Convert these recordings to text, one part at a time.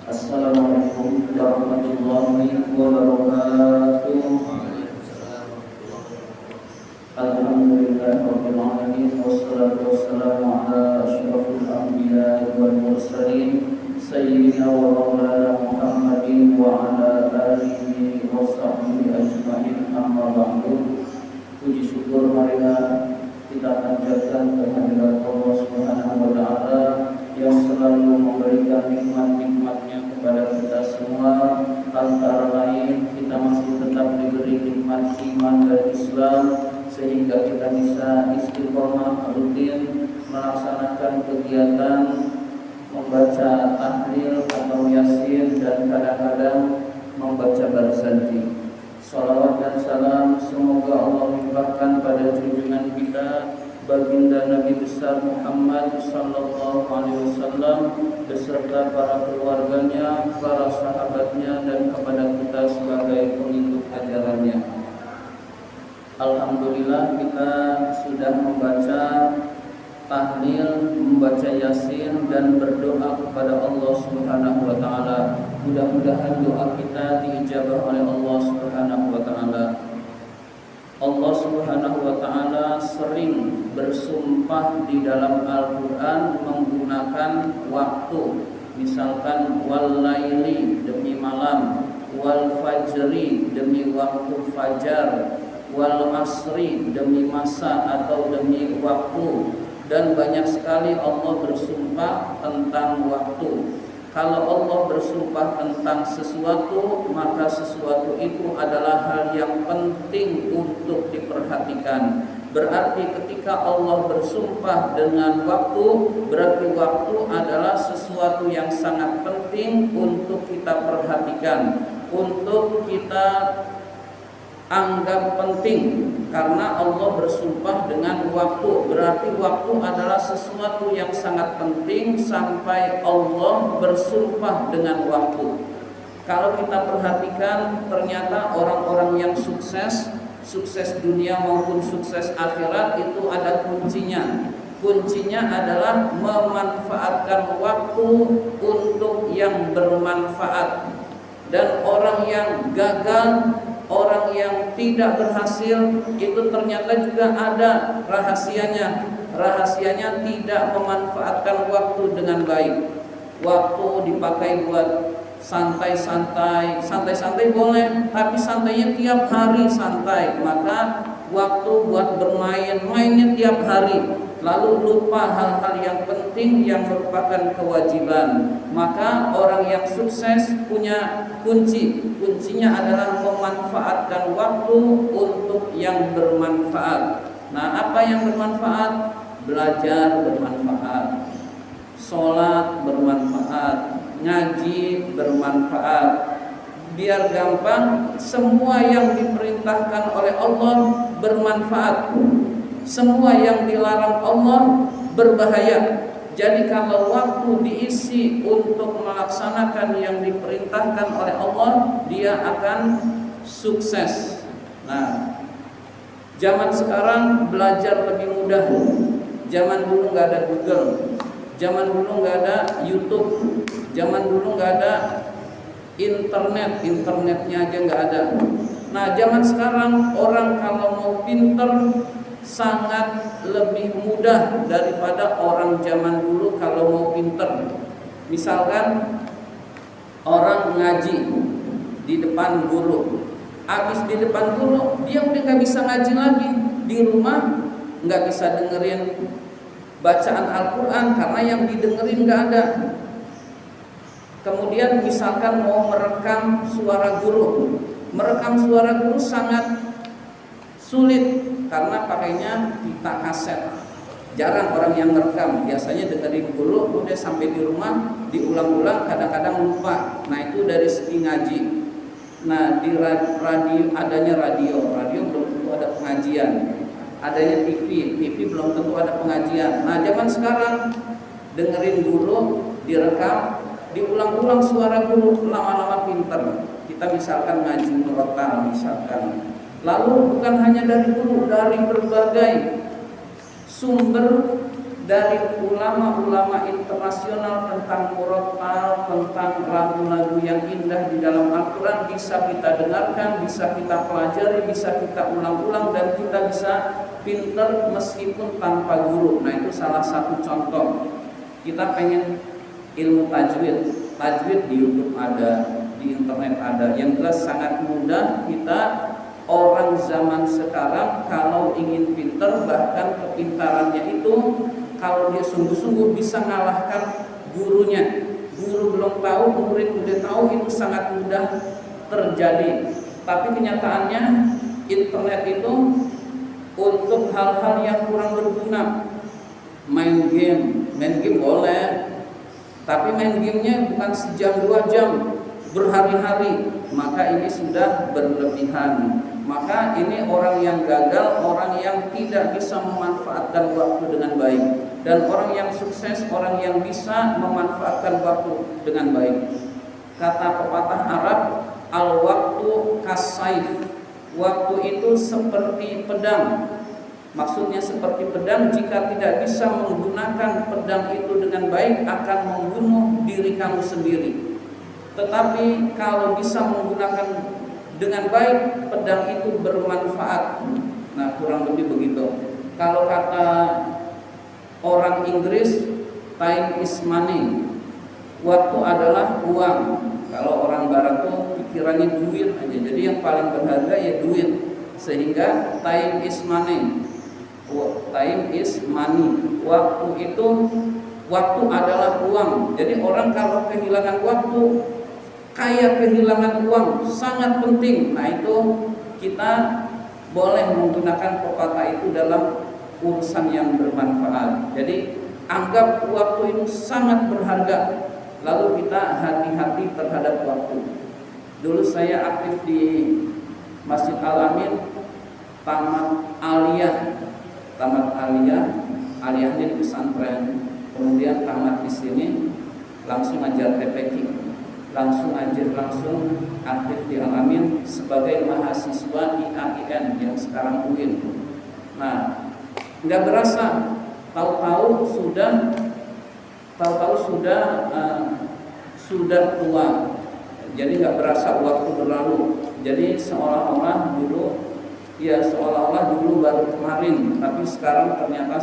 Assalamualaikum warahmatullahi wabarakatuh. Alhamdulillahirabbil alamin wassalatu wassalamu ala asyrafil anbiya'i wal mursalin sayyidina wa maulana Muhammadin wa ala alihi wa sahbihi ajma'in, amma ba'du. Puji syukur marilah kita panjatkan kehadirat Allah Subhanahu wa taala yang selalu memberikan nikmat-nikmatnya kepada kita semua. Antara lain kita masih tetap diberi nikmat iman dan Islam, sehingga kita bisa istiqomah rutin melaksanakan kegiatan membaca tahlil atau yasin dan kadang-kadang membaca barsanji. Salawat dan salam semoga Allah limpahkan pada junjungan kita baginda Nabi besar Muhammad sallallahu alaihi wasallam beserta para keluarganya, para sahabatnya, dan kepada kita sebagai pengikut ajarannya. Alhamdulillah kita sudah membaca tahlil, membaca yasin dan berdoa kepada Allah Subhanahu wa taala. Mudah-mudahan doa kita diijabah oleh Allah Subhanahu wa taala. Allah Subhanahu wa taala sering bersumpah di dalam Al-Qur'an menggunakan waktu. Misalkan wal laili demi malam, wal fajri demi waktu fajar, wal asri demi masa atau demi waktu, dan banyak sekali Allah bersumpah tentang waktu. Kalau Allah bersumpah tentang sesuatu, maka sesuatu itu adalah hal yang penting untuk diperhatikan. Berarti ketika Allah bersumpah dengan waktu, berarti waktu adalah sesuatu yang sangat penting untuk kita perhatikan, untuk kita anggap penting. Karena Allah bersumpah dengan waktu, berarti waktu adalah sesuatu yang sangat penting sampai Allah bersumpah dengan waktu. Kalau kita perhatikan, ternyata orang-orang yang sukses dunia maupun sukses akhirat itu ada kuncinya. Kuncinya adalah memanfaatkan waktu untuk yang bermanfaat. Dan orang yang gagal, orang yang tidak berhasil, itu ternyata juga ada rahasianya. Rahasianya tidak memanfaatkan waktu dengan baik. Waktu dipakai buat santai-santai boleh, tapi santainya tiap hari santai. Maka waktu buat bermain, mainnya tiap hari. Lalu lupa hal-hal yang penting yang merupakan kewajiban. Maka orang yang sukses punya kuncinya adalah memanfaatkan waktu untuk yang bermanfaat. Nah, apa yang bermanfaat? Belajar bermanfaat, sholat bermanfaat, ngaji bermanfaat. Biar gampang, semua yang diperintahkan oleh Allah bermanfaat. Semua yang dilarang Allah berbahaya. Jadi kalau waktu diisi untuk melaksanakan yang diperintahkan oleh Allah, dia akan sukses. Nah, zaman sekarang belajar lebih mudah. Zaman dulu nggak ada Google, zaman dulu nggak ada YouTube, zaman dulu nggak ada internetnya aja nggak ada. Nah, zaman sekarang orang kalau mau pinter sangat lebih mudah daripada orang zaman dulu kalau mau pinter. Misalkan orang ngaji di depan guru, habis di depan guru dia udah nggak bisa ngaji lagi. Di rumah nggak bisa dengerin bacaan Al-Quran karena yang didengerin nggak ada. Kemudian misalkan mau merekam suara guru sangat sulit karena pakainya pita kaset. Jarang orang yang merekam, biasanya dengerin dulu, udah sampai di rumah diulang-ulang, kadang-kadang lupa. Nah, itu dari segi ngaji. Nah, di radio, adanya radio belum tentu ada pengajian. Adanya TV belum tentu ada pengajian. Nah, zaman sekarang dengerin dulu, direkam, diulang-ulang suara guru, lama-lama pinter. Kita misalkan ngaji murotal misalkan. Lalu bukan hanya dari guru, dari berbagai sumber, dari ulama-ulama internasional tentang murotal, tentang lagu-lagu yang indah di dalam Al-Quran bisa kita dengarkan, bisa kita pelajari, bisa kita ulang-ulang, dan kita bisa pinter meskipun tanpa guru. Nah, itu salah satu contoh. Kita pengen ilmu tajwid. Tajwid di YouTube ada, di internet ada. Yang jelas sangat mudah. Kita orang zaman sekarang kalau ingin pinter, bahkan kepintarannya itu kalau dia sungguh-sungguh bisa mengalahkan gurunya. Guru belum tahu, murid udah tahu, itu sangat mudah terjadi. Tapi kenyataannya internet itu untuk hal-hal yang kurang berguna. Main game boleh, tapi main gamenya bukan sejam 2 jam, berhari-hari, maka ini sudah berlebihan. Maka ini orang yang gagal, orang yang tidak bisa memanfaatkan waktu dengan baik. Dan orang yang sukses, orang yang bisa memanfaatkan waktu dengan baik. Kata pepatah Arab, al-waktu kas-saif. Waktu itu seperti pedang. Maksudnya seperti pedang, jika tidak bisa menggunakan pedang itu dengan baik akan membunuh diri kamu sendiri. Tetapi kalau bisa menggunakan dengan baik, pedang itu bermanfaat. Nah, kurang lebih begitu. Kalau kata orang Inggris, time is money. Waktu adalah uang. Kalau orang Barat tuh pikirannya duit aja. Jadi yang paling berharga ya duit. Sehingga time is money. Time is money. Waktu adalah uang. Jadi orang kalau kehilangan waktu kayak kehilangan uang, sangat penting. Nah, itu kita boleh menggunakan pepatah itu dalam urusan yang bermanfaat. Jadi anggap waktu itu sangat berharga, lalu kita hati-hati terhadap waktu. Dulu saya aktif di Masjid Al-Amin, Tamat Aliyah, aliyahnya di pesantren, kemudian tamat di sini, langsung ajar TPQ. Langsung aktif di Al-Amin sebagai mahasiswa di AIN yang sekarang UIN. Nah, nggak berasa, tahu-tahu sudah tua. Jadi nggak berasa waktu berlalu. Jadi seolah-olah dulu baru kemarin, tapi sekarang ternyata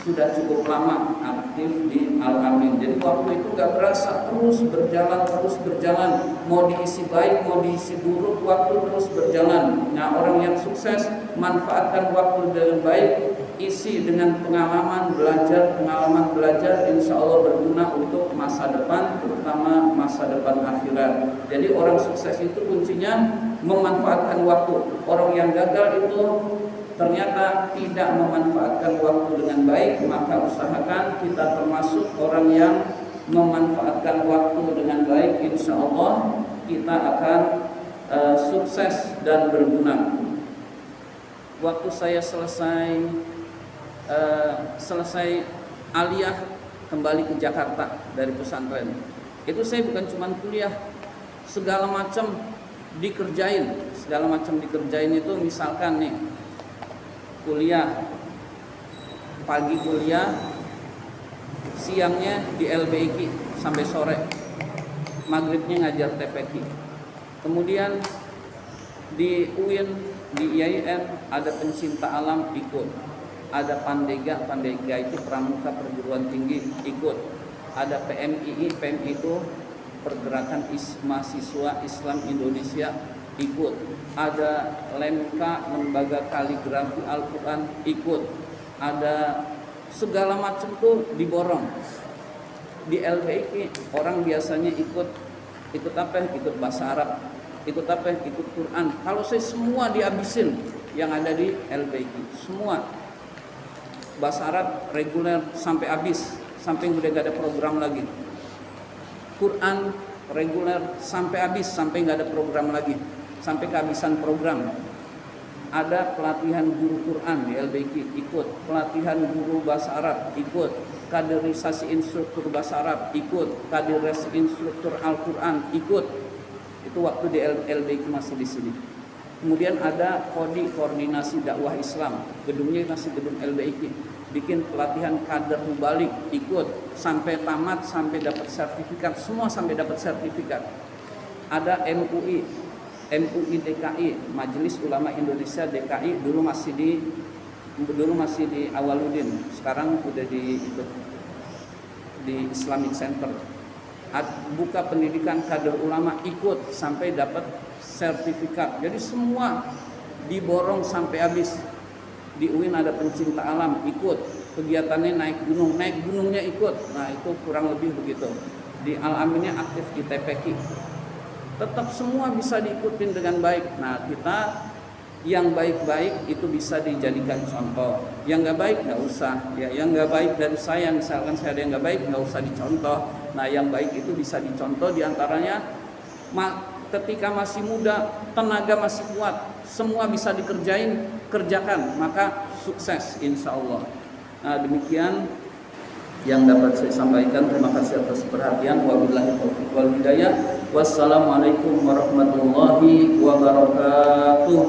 sudah cukup lama aktif di Al-Amin. Jadi waktu itu gak berasa, terus berjalan. Mau diisi baik, mau diisi buruk, waktu terus berjalan. Nah, orang yang sukses manfaatkan waktu dengan baik, isi dengan pengalaman belajar, insya Allah berguna untuk masa depan, terutama masa depan akhirat. Jadi orang sukses itu kuncinya memanfaatkan waktu. Orang yang gagal itu ternyata tidak memanfaatkan waktu dengan baik, maka usahakan kita termasuk orang yang memanfaatkan waktu dengan baik. Insya Allah kita akan sukses dan berguna. Waktu saya selesai aliyah kembali ke Jakarta dari pesantren, itu saya bukan cuma kuliah, segala macam dikerjain itu. Misalkan nih, kuliah, pagi kuliah, siangnya di LBIQ sampai sore, maghribnya ngajar TPQ. Kemudian di UIN, di IAIN ada pencinta alam ikut, ada Pandega itu pramuka perguruan tinggi ikut, ada PMII itu pergerakan mahasiswa Islam Indonesia ikut, ada Lemka lembaga kaligrafi Al-Quran ikut, ada segala macam tuh diborong. Di LBIQ orang biasanya ikut apa? Ikut bahasa Arab, ikut apa? Ikut Quran. Kalau saya semua dihabisin yang ada di LBIQ, semua bahasa Arab reguler sampai habis, sampai udah gak ada program lagi. Quran reguler sampai habis, sampai nggak ada program lagi, sampai kehabisan program. Ada pelatihan guru Quran di LBQ ikut, pelatihan guru bahasa Arab ikut, kaderisasi instruktur bahasa Arab ikut, kaderisasi instruktur Al-Quran ikut. Itu waktu di LBQ masih di sini. Kemudian ada koordinasi dakwah Islam, gedungnya masih gedung LBQ. bikin pelatihan kader mubalik, ikut sampai tamat, sampai dapat sertifikat, semua sampai dapat sertifikat. Ada MUI DKI, Majelis Ulama Indonesia DKI, dulu masih di Awaludin, sekarang udah di Islamic Center. Buka pendidikan kader ulama, ikut sampai dapat sertifikat. Jadi semua diborong sampai habis. Di UIN ada pencinta alam, ikut. Kegiatannya naik gunungnya ikut. Nah, itu kurang lebih begitu. Di Al-Aminnya aktif di TPQ. Tetap semua bisa diikutin dengan baik. Nah, kita yang baik-baik itu bisa dijadikan contoh. Yang nggak baik nggak usah. Ya, yang nggak baik dari saya, misalkan saya ada yang nggak baik, nggak usah dicontoh. Nah, yang baik itu bisa dicontoh, diantaranya ketika masih muda, tenaga masih kuat, semua bisa kerjakan, maka sukses insya Allah. Nah, demikian yang dapat saya sampaikan. Terima kasih atas perhatian. Wabillahi taufiq wal hidayah. Wassalamualaikum warahmatullahi wabarakatuh.